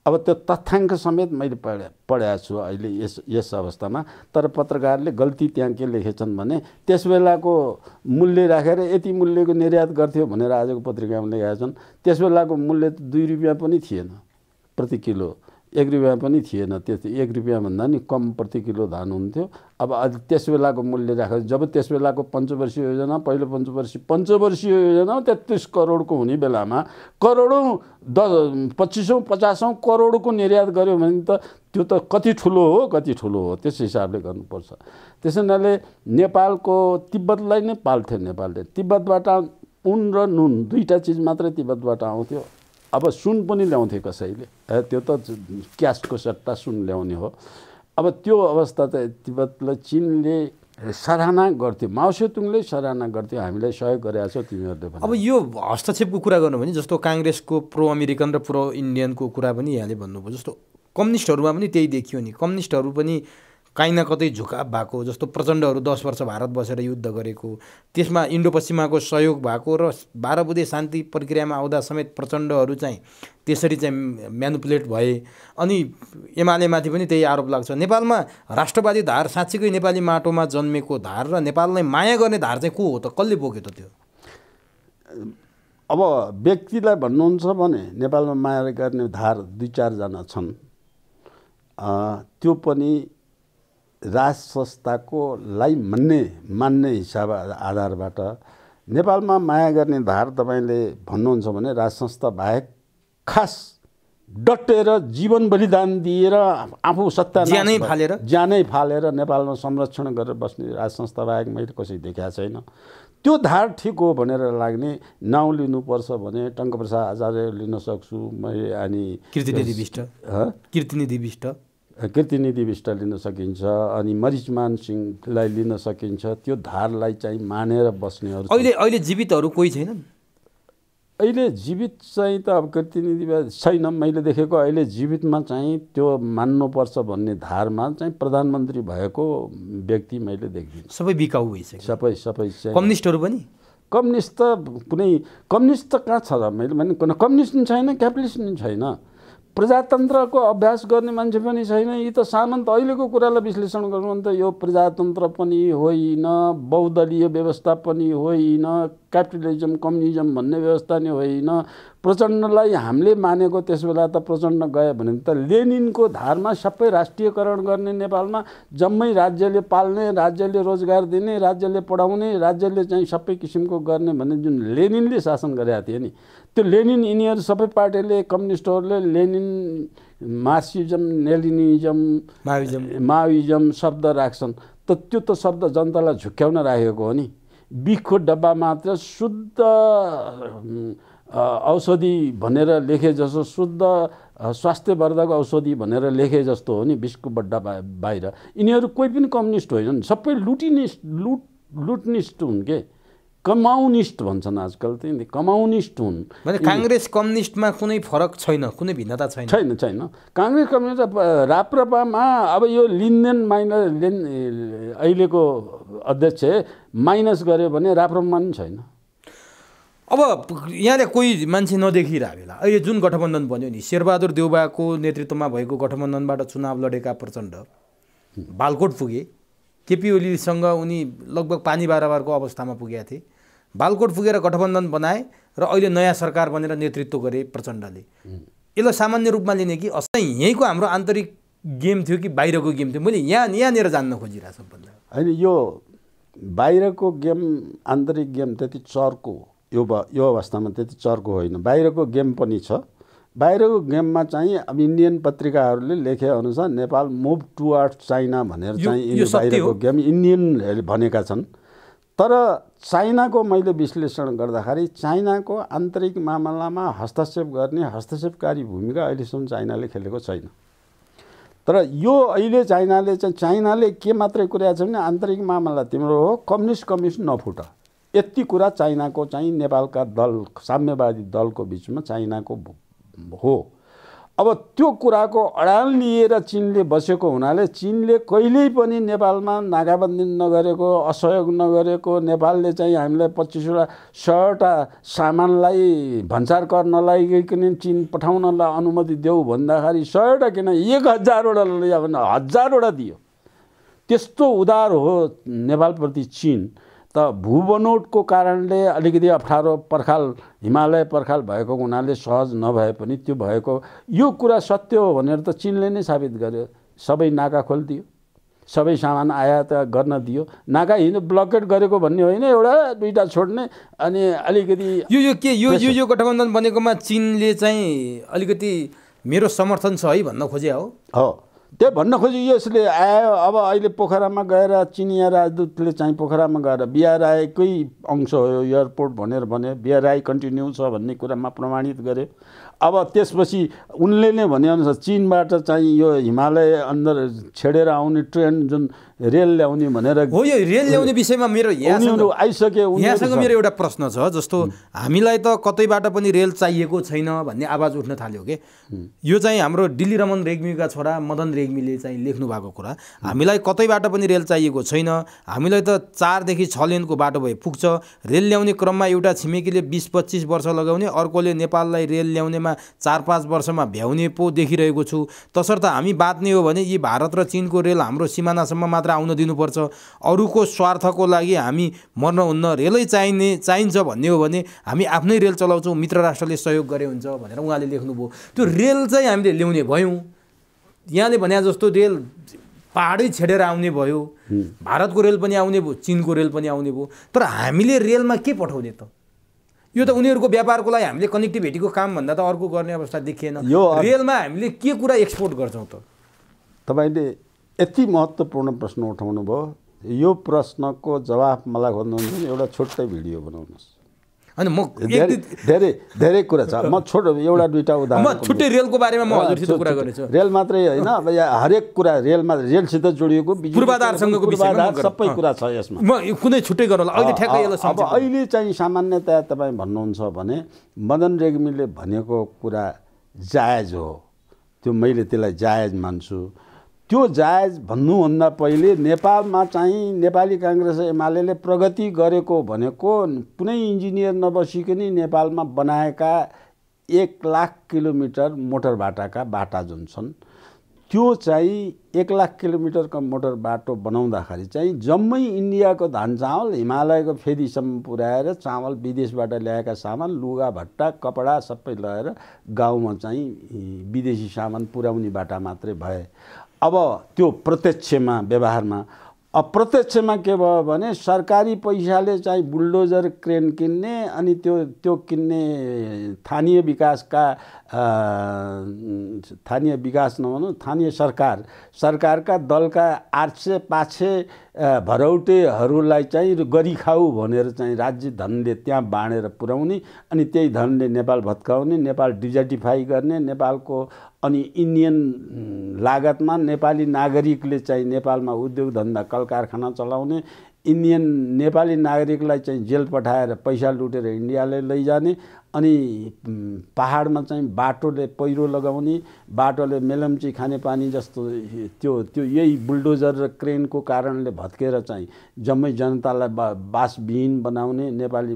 [SPEAKER 1] अब त्यो तथ्याङ्क समेत मैले पढेको छु अहिले यस अवस्थामा। तर पत्रकारले गल्ती त्यहाँ के लेखेछन् भने त्यस बेलाको मूल्य राखेर यति मूल्यको निर्यात गर्थ्यो भनेर आजको पत्रिकामा लेखेका छन्। त्यस बेलाको मूल्य त 2 रुपियाँ पनि थिएन प्रति किलो, 1 रुपियाँ पनि थिएन। त्यस्तो 1 रुपियाँभन्दा नि कम प्रति किलो धान हुन्थ्यो। अब त्यस बेलाको मूल्य राखेर जब त्यस बेलाको पञ्चवर्षीय योजना, पहिलो पञ्चवर्षीय योजना 33 करोडको हुने बेलामा करोडौँ 25-50 करोडको निर्यात गर्यो भने त त्यो त कति ठुलो हो त्यस हिसाबले गर्नुपर्छ। त्यसैले नेपालको तिब्बतलाई नै पाल्थ्यो नेपालले। तिब्बतबाट उन र नुन 2टा चिज मात्रै तिब्बतबाट आउँथ्यो। अब सुन पनि ल्याउँथे कसैले, त्यो त क्यासको सट्टा सुन ल्याउने हो। अब त्यो अवस्था त तिब्बतलाई चिनले सराहना गर्थ्यो, माओ सेतुङले सराहना गर्थ्यो, हामीलाई सहयोग गरेका छौ तिमीहरूले भने।
[SPEAKER 2] अब यो हस्तक्षेपको कुरा गर्नु भने जस्तो काङ्ग्रेसको प्रो अमेरिकन र प्रो इन्डियनको कुरा पनि यहाँले भन्नुभयो, जस्तो कम्युनिस्टहरूमा पनि त्यही देखियो नि। कम्युनिस्टहरू पनि काहीँ न कतै झुकाव भएको, जस्तो प्रचण्डहरू 10 वर्ष भारत बसेर युद्ध गरेको, त्यसमा इन्डो पश्चिमाको सहयोग भएको र 12 बुँदे शान्ति प्रक्रियामा आउँदा समेत प्रचण्डहरू चाहिँ त्यसरी चाहिँ म्यानुपुलेट भए। अनि एमालेमाथि पनि त्यही आरोप लाग्छ। नेपालमा राष्ट्रवादी धार साँच्चीकै नेपाली माटोमा जन्मेको धार र नेपाललाई माया गर्ने धार चाहिँ को हो त? कसले बोक्यो त त्यो?
[SPEAKER 1] अब व्यक्तिलाई भन्नुहुन्छ भने नेपालमा माया गर्ने धार 2-4 जना छन्। त्यो पनि राज संस्थाको मान्ने हिसाब आधारबाट नेपालमा माया गर्ने धार तपाईँले भन्नुहुन्छ भने राज संस्था बाहेक खास डटेर जीवन बलिदान दिएर आफू ज्यानै फालेर नेपालमा संरक्षण गरेर बस्ने राज संस्था बाहेक मैले कसै देखेको छैन। त्यो धार ठिक हो भनेर लाग्ने नाउँ लिनुपर्छ भने टङ्कप्रसाद आचार्य लिन सक्छु मैले, अनि कीर्तिनिधि विष्ट लिन सकिन्छ, अनि मरिचमान सिंहलाई लिन सकिन्छ। त्यो धारलाई चाहिँ मानेर बस्नेहरू
[SPEAKER 2] अहिले जीवितहरू कोही छैनन्।
[SPEAKER 1] अहिले जीवित चाहिँ त अब कीर्तिनिधि छैन मैले देखेको। अहिले जीवितमा चाहिँ त्यो मान्नुपर्छ भन्ने धारमा चाहिँ प्रधानमन्त्री भएको व्यक्ति मैले देख्दिनँ।
[SPEAKER 2] सबै बिकाउ भइसक्यो।
[SPEAKER 1] सबै चाहिँ
[SPEAKER 2] कम्युनिस्टहरू पनि।
[SPEAKER 1] कम्युनिस्ट त कुनै कम्युनिस्ट त कहाँ छ र? मैले भने कम्युनिस्ट पनि छैन, क्यापिटलिस्ट पनि छैन, प्रजातन्त्रको अभ्यास गर्ने मान्छे पनि छैन। यी त सामन्त अहिलेको कुरालाई विश्लेषण गर्नु भने त यो प्रजातन्त्र पनि होइन, बहुदलीय व्यवस्था पनि होइन, क्यापिटलिजम कम्युनिजम भन्ने व्यवस्था नै होइन। प्रचण्डलाई हामीले मानेको त्यस बेला त प्रचण्ड गयो भने त लेनिनको धारमा सबै राष्ट्रियकरण गर्ने, नेपालमा जम्मै राज्यले पाल्ने, राज्यले रोजगार दिने, राज्यले पढाउने, राज्यले चाहिँ सबै किसिमको गर्ने भन्ने जुन लेनिनले शासन गरेका थिए नि, त्यो लेनिन यिनीहरू सबै पार्टीले कम्युनिस्टहरूले लेनिन मार्क्सिजम लेनिनिजम माओइजम शब्द राख्छन्। त त्यो त शब्द जनतालाई झुक्क्याउन राखेको हो नि। बिखको डब्बा मात्र शुद्ध औषधि भनेर लेखे जस्तो शुद्ध स्वास्थ्यवर्धक औषधि भनेर लेखे जस्तो हो नि बिस्कुट बड्डा बाहिर। यिनीहरू कोही पनि कम्युनिस्ट होइनन्, सबै लुटनिस्ट हुन् के, कमाउनिस्ट भन्छन् आजकल त्यही कमाउनिस्ट हुन्।
[SPEAKER 2] भने काङ्ग्रेस कम्युनिस्टमा कुनै फरक छैन, कुनै भिन्नता छैन?
[SPEAKER 1] छैन। काङ्ग्रेस कम्युनिस्ट राप्रपामा अब यो लिनदेन अहिलेको अध्यक्ष माइनस गर्यो भने राप्रपामा पनि छैन।
[SPEAKER 2] अब यहाँले कोही मान्छे नदेखिरह बेला अहिले जुन गठबन्धन बन्यो नि, शेरबहादुर देउवाको नेतृत्वमा भएको गठबन्धनबाट चुनाव लडेका प्रचण्ड बालकोट पुगे। केपी ओलीसँग उनी लगभग पानी बाराबारको अवस्थामा पुगेका थिए। बालकोट पुगेर गठबन्धन बनाए र अहिले नयाँ सरकार बनेर नेतृत्व गरे प्रचण्डले। यसलाई सामान्य रूपमा लिने कि असै यहीँको हाम्रो आन्तरिक गेम थियो कि बाहिरको गेम थियो? मैले यहाँनिर जान्न खोजिरहेको छु भन्दा
[SPEAKER 1] होइन, यो बाहिरको गेम आन्तरिक गेम त्यति चर्को यो अवस्थामा त्यति चर्को होइन। बाहिरको गेम पनि छ। बाहिरको गेममा चाहिँ अब इन्डियन पत्रिकाहरूले लेखे अनुसार नेपाल मुभ टुवर्ड्स चाइना भनेर चाहिँ बाहिरको गेम इन्डियन भनेका छन्। तर चाइनाको मैले विश्लेषण गर्दाखेरि चाइनाको आन्तरिक मामलामा हस्तक्षेप गर्ने हस्तक्षेपकारी भूमिका अहिलेसम्म चाइनाले खेलेको छैन। तर यो अहिले चाइनाले के मात्रै कुरा छ भने आन्तरिक मामला तिम्रो हो, कम्युनिस्ट नफुट, यति कुरा चाइनाको चाहिँ नेपालका दल साम्यवादी दलको बिचमा चाइनाको हो। अब त्यो कुराको अडान लिएर चीनले बसेको हुनाले चीनले कहिल्यै पनि नेपालमा नाकाबन्दी नगरेको, असहयोग नगरेको, नेपालले चाहिँ हामीलाई 25वटा सामानलाई भन्सार कर नलागिकन चीन पठाउनलाई अनुमति देऊ भन्दाखेरि 100वटा किन 1000वटा ल्यायो भने 1000वटा दियो। त्यस्तो उदार हो नेपालप्रति चीन। त भूबनोटको कारणले अलिकति अप्ठ्यारो पर्खाल हिमालय पर्खाल भएको हुनाले सहज नभए पनि त्यो भएको यो कुरा सत्य हो भनेर त चीनले नै साबित गर्यो। सबै नाका खोलिदियो, सबै सामान आयात गर्न दियो। नाका ब्लकेट गरेको भन्ने होइन, एउटा दुईटा छोड्ने अनि अलिकति
[SPEAKER 2] यो गठबन्धन बनेकोमा चीनले चाहिँ अलिकति मेरो समर्थन छ है भन्न खोजे हो।
[SPEAKER 1] त्यो भन्न खोज्यो। यसले आयो अब अहिले पोखरामा गएर चिनिया राजदूतले चाहिँ पोखरामा गएर बिआरआईकै अंश हो एयरपोर्ट भनेर भने बिआरआई कन्टिन्यू छ भन्ने कुरामा प्रमाणित गरे। अब त्यसपछि उनले नै भनेअनुसार चीनबाट चाहिँ यो हिमालय अन्डर छेडेर आउने ट्रेन जुन रेल ल्याउने भनेर
[SPEAKER 2] हो। यो रेल ल्याउने विषयमा मेरो यहाँसँग मेरो एउटा प्रश्न छ। जस्तो हामीलाई त कतैबाट पनि रेल चाहिएको छैन भन्ने आवाज उठ्न थाल्यो के। यो चाहिँ हाम्रो दिल्ली रमन रेग्मीका छोरा मदन रेग्मीले चाहिँ लेख्नु भएको कुरा। हामीलाई कतैबाट पनि रेल चाहिएको छैन, हामीलाई त 4 देखि 6 लेनको बाटो भए पुग्छ। रेल ल्याउने क्रममा एउटा छिमेकीले 20-25 वर्ष लगाउने, अर्कोले नेपाललाई रेल ल्याउनेमा 4-5 वर्षमा भ्याउने पो देखिरहेको छु। तसर्थ हामी बाँच्ने हो भने यी भारत र चीनको रेल हाम्रो सिमानासम्म मात्र आउन दिनुपर्छ। अरूको स्वार्थको लागि हामी मर्न हुन्न, रेलै चाहिन्छ भन्ने हो भने हामी आफ्नै रेल चलाउँछौँ, मित्र राष्ट्रले सहयोग गरे हुन्छ भनेर उहाँले लेख्नुभयो। त्यो रेल चाहिँ हामीले ल्याउने भयौँ। यहाँले भने जस्तो रेल पहाडै छेडेर आउने भयो, भारतको रेल पनि आउने भयो, चीनको रेल पनि आउने भयो। तर हामीले रेलमा के पठाउने त? यो त उनीहरूको व्यापारको लागि हामीले कनेक्टिभिटीको काम भन्दा त अर्को गर्ने अवस्था देखिएन। रेलमा हामीले के कुरा एक्सपोर्ट गर्छौँ त?
[SPEAKER 1] तपाईँले यति महत्त्वपूर्ण प्रश्न उठाउनु भयो। यो प्रश्नको जवाफ मलाई भन्नुहुन्छ भने एउटा छोटै भिडियो बनाउनुहोस्।
[SPEAKER 2] अनि म
[SPEAKER 1] धेरै कुरा छ। म एउटा दुईटा उदाहरण
[SPEAKER 2] म छुट्टै रेलको बारेमा म हजुरसित कुरा गर्नेछु।
[SPEAKER 1] रेल मात्रै होइन, अब हरेक कुरा रेलसित जोडिएको
[SPEAKER 2] पूर्वाधारसँगको
[SPEAKER 1] सबै कुरा छ यसमा।
[SPEAKER 2] म कुनै छुट्टै गरौँला अहिले ठ्याक्कै यसलाई
[SPEAKER 1] अब अहिले चाहिँ सामान्यतया तपाईँ भन्नुहुन्छ भने मदन रेग्मीले भनेको कुरा जायज हो, त्यो मैले त्यसलाई जायज मान्छु। त्यो जायज भन्नुभन्दा पहिले नेपालमा चाहिँ नेपाली काङ्ग्रेस एमाले प्रगति गरेको भनेको कुनै इन्जिनियर नबसिकन नेपालमा बनाएका 1,00,000 किलोमिटर मोटर बाटा जुन छन्, त्यो चाहिँ 1,00,000 किलोमिटरको मोटर बाटो बनाउँदाखेरि चाहिँ जम्मै इन्डियाको धान चामल हिमालयको फेदीसम्म पुर्याएर चामल विदेशबाट ल्याएका सामान लुगा भट्टा कपडा सबै लगेर गाउँमा चाहिँ विदेशी सामान पुर्याउने बाटा मात्रै भए। अब त्यो प्रत्यक्षमा व्यवहारमा, अप्रत्यक्षमा के भयो भने सरकारी पैसाले चाहिँ बुलडोजर क्रेन किन्ने अनि त्यो किन्ने स्थानीय विकास नभनौँ, स्थानीय सरकारका दलका 800-500 भरौटेहरूलाई चाहिँ गरी खाऊ भनेर चाहिँ राज्य धनले त्यहाँ बाँडेर पुर्याउने अनि त्यही धनले नेपाल भत्काउने, नेपाल डिजर्टिफाई गर्ने, नेपालको अनि इन्डियन लागतमा नेपाली नागरिकले चाहिँ नेपालमा उद्योग धन्दा कल कारखाना चलाउने, इन्डियन नेपाली नागरिकलाई चाहिँ जेल पठाएर पैसा लुटेर इन्डियाले लैजाने, अनि पहाडमा चाहिँ बाटोले पहिरो लगाउने, बाटोले मेलम्ची खानेपानी जस्तो त्यो यही बुलडोजर र क्रेनको कारणले भत्केर चाहिँ जम्मै जनतालाई बासविहीन बनाउने, नेपाली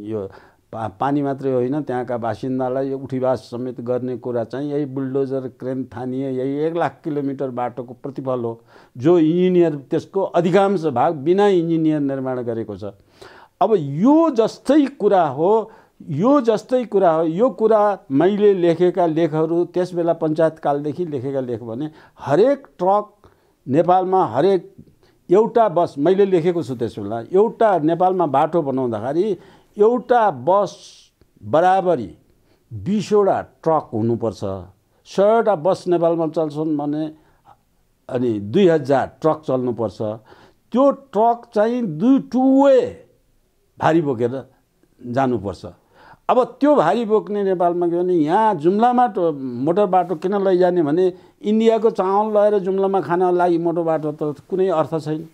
[SPEAKER 1] यो पानी मात्रै होइन त्यहाँका बासिन्दालाई उठीवास समेत गर्ने कुरा चाहिँ यही बुलडोजर क्रेन थानिए यही 1 लाख किलोमिटर बाटोको प्रतिफल हो, जो इन्जिनियर त्यसको अधिकांश भाग बिना इन्जिनियर निर्माण गरेको छ। अब यो जस्तै कुरा हो, यो कुरा मैले लेखेका लेखहरू त्यसबेला पञ्चायतकालदेखि लेखेका लेख भने हरेक ट्रक नेपालमा हरेक एउटा बस मैले लेखेको छु त्यसबेला, एउटा नेपालमा बाटो बनाउँदाखेरि एउटा बस बराबरी 20वटा ट्रक हुनुपर्छ। 100वटा बस नेपालमा चल्छन् भने अनि 2000 ट्रक चल्नुपर्छ। त्यो ट्रक चाहिँ टु वे भारी बोकेर जानुपर्छ। अब त्यो भारी बोक्ने नेपालमा के भने यहाँ जुम्लामा मोटर बाटो किन लैजाने भने इन्डियाको चामल लगेर जुम्लामा खान लागि मोटर बाटो त कुनै अर्थ छैन।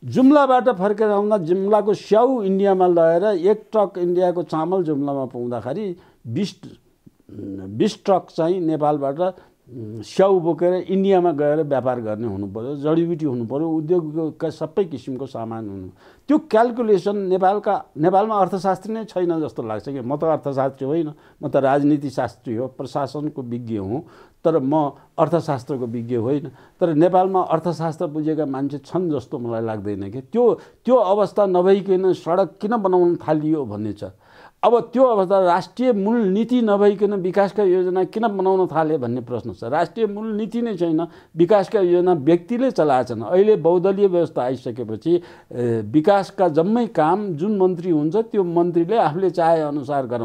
[SPEAKER 1] जुम्लाबाट फर्केर आउँदा जुम्लाको स्याउ इन्डियामा लगेर 1 ट्रक इन्डियाको चामल जुम्लामा पुग्दाखेरि 20 ट्रक चाहिँ नेपालबाट स्याउ बोकेर इन्डियामा गएर व्यापार गर्ने हुनुपर्यो, जडीबुटी हुनुपर्यो, उद्योगका सबै किसिमको सामान हुनु। त्यो क्याल्कुलेसन नेपालमा अर्थशास्त्री नै छैन जस्तो लाग्छ कि। म त अर्थशास्त्री होइन, म त राजनीतिशास्त्री हो, प्रशासनको विज्ञ हुँ, तर म अर्थशास्त्रको विज्ञ होइन। तर नेपालमा अर्थशास्त्र बुझेका मान्छे छन् जस्तो मलाई लाग्दैन कि। त्यो अवस्था नभइकन सडक किन बनाउन थालियो भन्ने छ। अब त्यो अवस्था राष्ट्रिय मूल नीति नभइकन विकासका योजना किन बनाउन थाले भन्ने प्रश्न छ। राष्ट्रिय मूल नीति नै छैन, विकासका योजना व्यक्तिले चलाएछन्। अहिले बहुदलीय व्यवस्था आइसकेपछि विकासका जम्मै काम जुन मन्त्री हुन्छ त्यो मन्त्रीले आफूले चाहे अनुसार गर्न